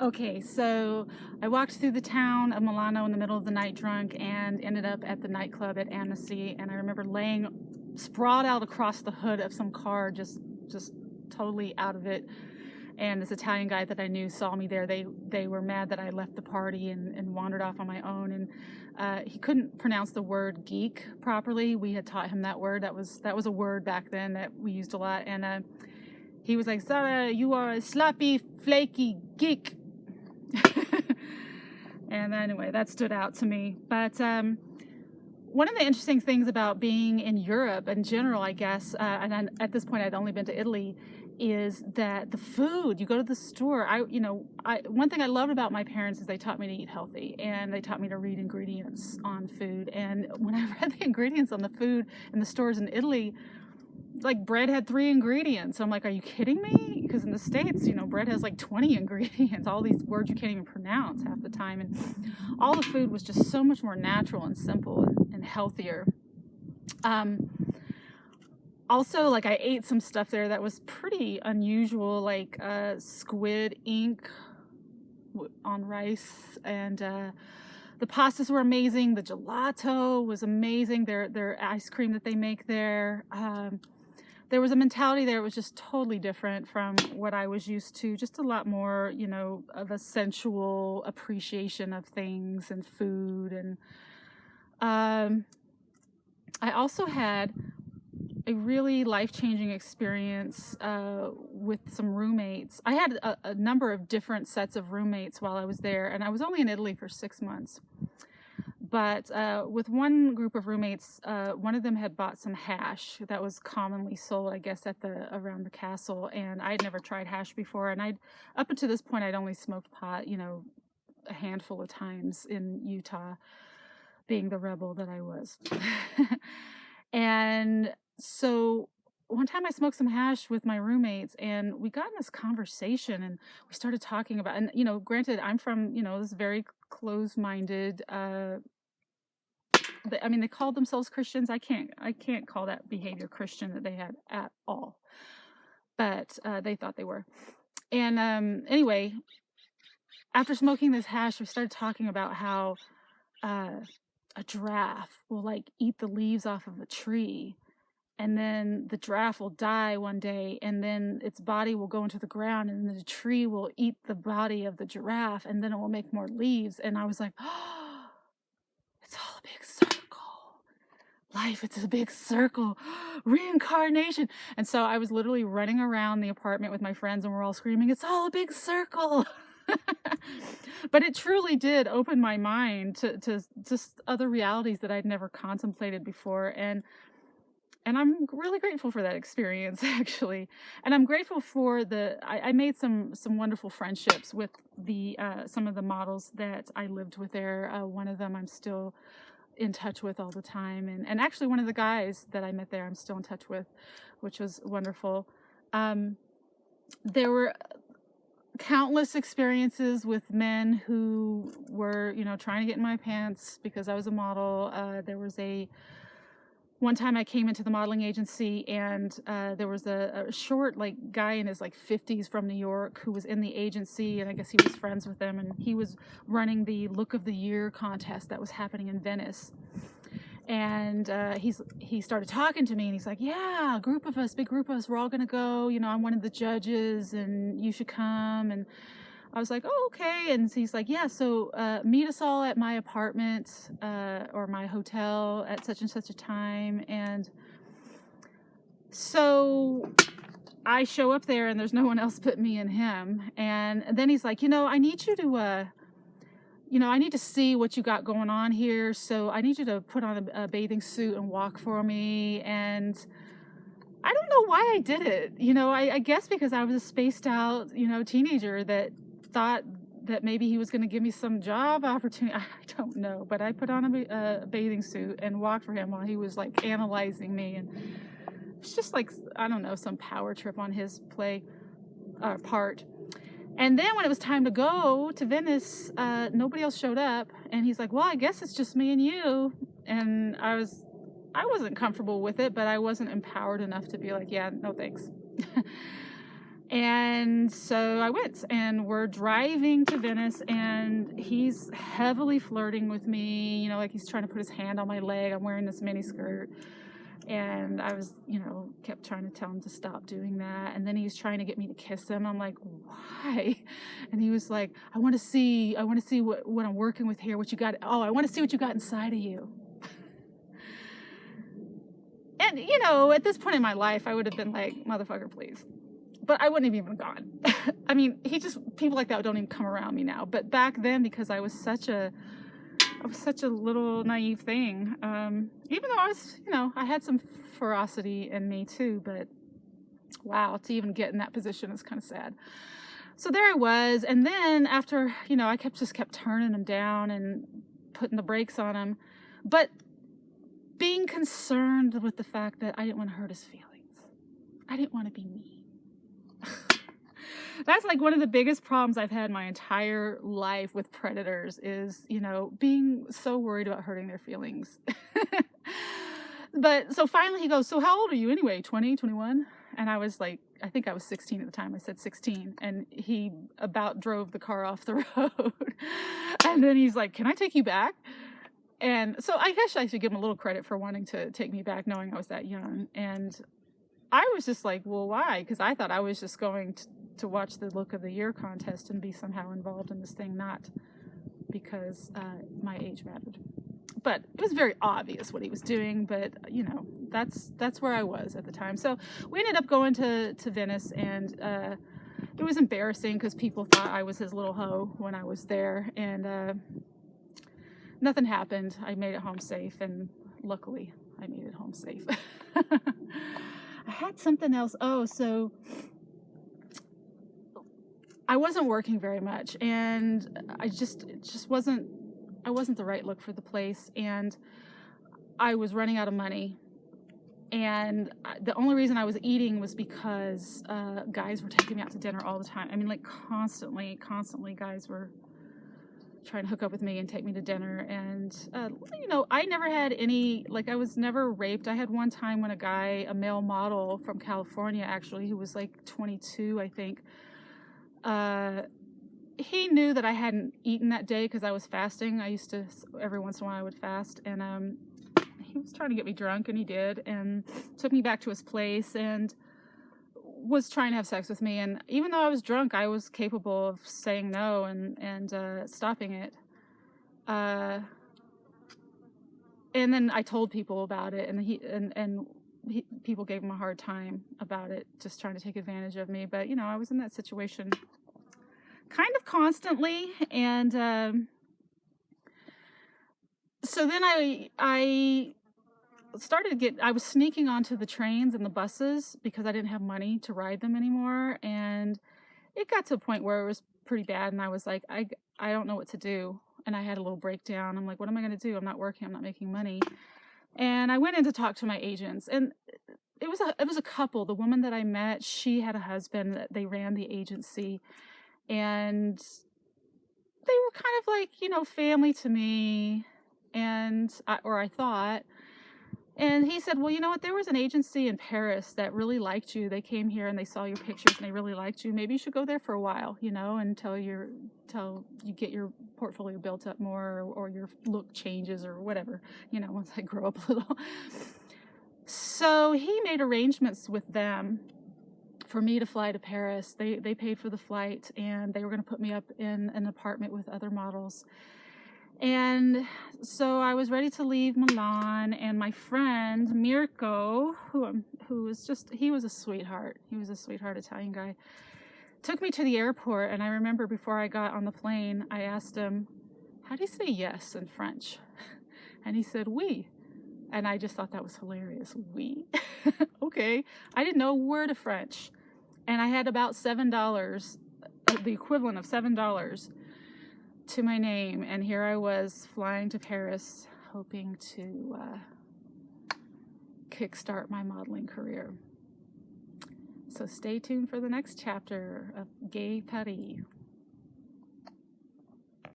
Okay, so I walked through the town of Milano in the middle of the night drunk and ended up at the nightclub at Amnesty. And I remember laying sprawled out across the hood of some car, just totally out of it. And this Italian guy that I knew saw me there. They were mad that I left the party and wandered off on my own. And he couldn't pronounce the word geek properly. We had taught him that word. That was a word back then that we used a lot. And he was like, "Sarah, you are a sloppy, flaky geek." And anyway, that stood out to me. But one of the interesting things about being in Europe in general, I guess, and at this point I'd only been to Italy, is that the food, you go to the store. One thing I loved about my parents is they taught me to eat healthy, and they taught me to read ingredients on food. And when I read the ingredients on the food in the stores in Italy, like bread had 3 ingredients. I'm like, are you kidding me? Because in the States, bread has like 20 ingredients, all these words you can't even pronounce half the time. And all the food was just so much more natural and simple and healthier. Also, like, I ate some stuff there that was pretty unusual, like squid ink on rice, and the pastas were amazing. The gelato was amazing. Their ice cream that they make there. There was a mentality there that was just totally different from what I was used to. Just a lot more, of a sensual appreciation of things and food. And I also had a really life-changing experience with some roommates. I had a number of different sets of roommates while I was there, and I was only in Italy for 6 months. But with one group of roommates, one of them had bought some hash that was commonly sold, I guess, around the castle, and I'd never tried hash before. And up until this point, I'd only smoked pot, a handful of times in Utah, being the rebel that I was. And so one time I smoked some hash with my roommates, and we got in this conversation, and we started talking about, and granted, I'm from this very close-minded. They called themselves Christians. I can't call that behavior Christian that they had at all, but they thought they were. And anyway, after smoking this hash, we started talking about how a giraffe will like eat the leaves off of a tree, and then the giraffe will die one day, and then its body will go into the ground, and the tree will eat the body of the giraffe, and then it will make more leaves. And I was like, oh, it's all a big circle. Life, it's a big circle. Reincarnation. And so I was literally running around the apartment with my friends, and we're all screaming, it's all a big circle. But it truly did open my mind to just other realities that I'd never contemplated before. And I'm really grateful for that experience, actually. And I'm grateful for I made some wonderful friendships with some of the models that I lived with there. One of them I'm still in touch with all the time. And actually one of the guys that I met there I'm still in touch with, which was wonderful. There were countless experiences with men who were, trying to get in my pants because I was a model. There was one time I came into the modeling agency, and there was a short guy in his 50s from New York who was in the agency, and I guess he was friends with them, and he was running the Look of the Year contest that was happening in Venice. And he started talking to me, and he's like, yeah, big group of us, we're all gonna go, I'm one of the judges, and you should come. And I was like, oh, okay. And he's like, yeah, so meet us all at my apartment or my hotel at such and such a time. And so I show up there, and there's no one else but me and him. And then he's like, I need you to, I need to see what you got going on here. So I need you to put on a bathing suit and walk for me. And I don't know why I did it. I guess because I was a spaced out, teenager that thought that maybe he was going to give me some job opportunity. I don't know, but I put on a bathing suit and walked for him while he was analyzing me. And it's just I don't know, some power trip on his part. And then when it was time to go to Venice, nobody else showed up. And he's like, well, I guess it's just me and you. And I wasn't comfortable with it, but I wasn't empowered enough to be like, yeah, no thanks. And so I went, and we're driving to Venice, and he's heavily flirting with me, you know, like he's trying to put his hand on my leg. I'm wearing this mini skirt, and I was, you know, kept trying to tell him to stop doing that. And then he was trying to get me to kiss him. I'm like, why? And he was like, I want to see what I'm working with here, what you got. Oh, I want to see what you got inside of you. And, you know, at this point in my life, I would have been like, motherfucker, please. But I wouldn't have even gone. I mean, people like that don't even come around me now. But back then, because I was such a little naive thing, even though I was, you know, I had some ferocity in me too, but wow, to even get in that position is kind of sad. So there I was. And then after, you know, I just kept turning him down and putting the brakes on him, but being concerned with the fact that I didn't want to hurt his feelings. I didn't want to be mean. That's like one of the biggest problems I've had my entire life with predators is, you know, being so worried about hurting their feelings. But so finally he goes, so how old are you anyway? 20, 21? And I was like, I think I was 16 at the time. I said 16. And he about drove the car off the road. And then he's like, can I take you back? And so I guess I should give him a little credit for wanting to take me back, knowing I was that young. And I was just like, well, why? Because I thought I was just going to watch the Look of the Year contest and be somehow involved in this thing, not because my age mattered. But it was very obvious what he was doing, but, you know, that's where I was at the time. So we ended up going to Venice, and it was embarrassing because people thought I was his little hoe when I was there, and nothing happened. I made it home safe, and luckily I made it home safe. I had something else. Oh, so I wasn't working very much, and it just wasn't, I wasn't the right look for the place, and I was running out of money. And the only reason I was eating was because guys were taking me out to dinner all the time. I mean, like constantly guys were trying to hook up with me and take me to dinner. And, you know, I never had any, like, I was never raped. I had one time when a male model from California, actually, who was like 22, I think, he knew that I hadn't eaten that day because I was fasting. I used to, every once in a while I would fast, and he was trying to get me drunk, and he did, and took me back to his place and was trying to have sex with me. And even though I was drunk, I was capable of saying no and stopping it. And then I told people about it, and people gave him a hard time about it, just trying to take advantage of me. But, you know, I was in that situation kind of constantly. And so then I was sneaking onto the trains and the buses because I didn't have money to ride them anymore. And it got to a point where it was pretty bad, and I was like, I don't know what to do. And I had a little breakdown. I'm like, what am I going to do? I'm not working. I'm not making money. And I went in to talk to my agents, and it was a couple. The woman that I met, she had a husband that they ran the agency, and they were kind of like, you know, family to me, or I thought. And he said, well, you know what? There was an agency in Paris that really liked you. They came here and they saw your pictures and they really liked you. Maybe you should go there for a while, you know, until you get your portfolio built up more, or your look changes or whatever, you know, once I grow up a little. So he made arrangements with them for me to fly to Paris. They paid for the flight, and they were going to put me up in an apartment with other models. And so I was ready to leave Milan, and my friend Mirko, who was he was a sweetheart. He was a sweetheart Italian guy. Took me to the airport, and I remember before I got on the plane, I asked him, how do you say yes in French? And he said, oui. And I just thought that was hilarious. Oui. Okay. I didn't know a word of French. And I had about $7, the equivalent of $7 to my name, and here I was flying to Paris, hoping to kickstart my modeling career. So stay tuned for the next chapter of Gay Paris.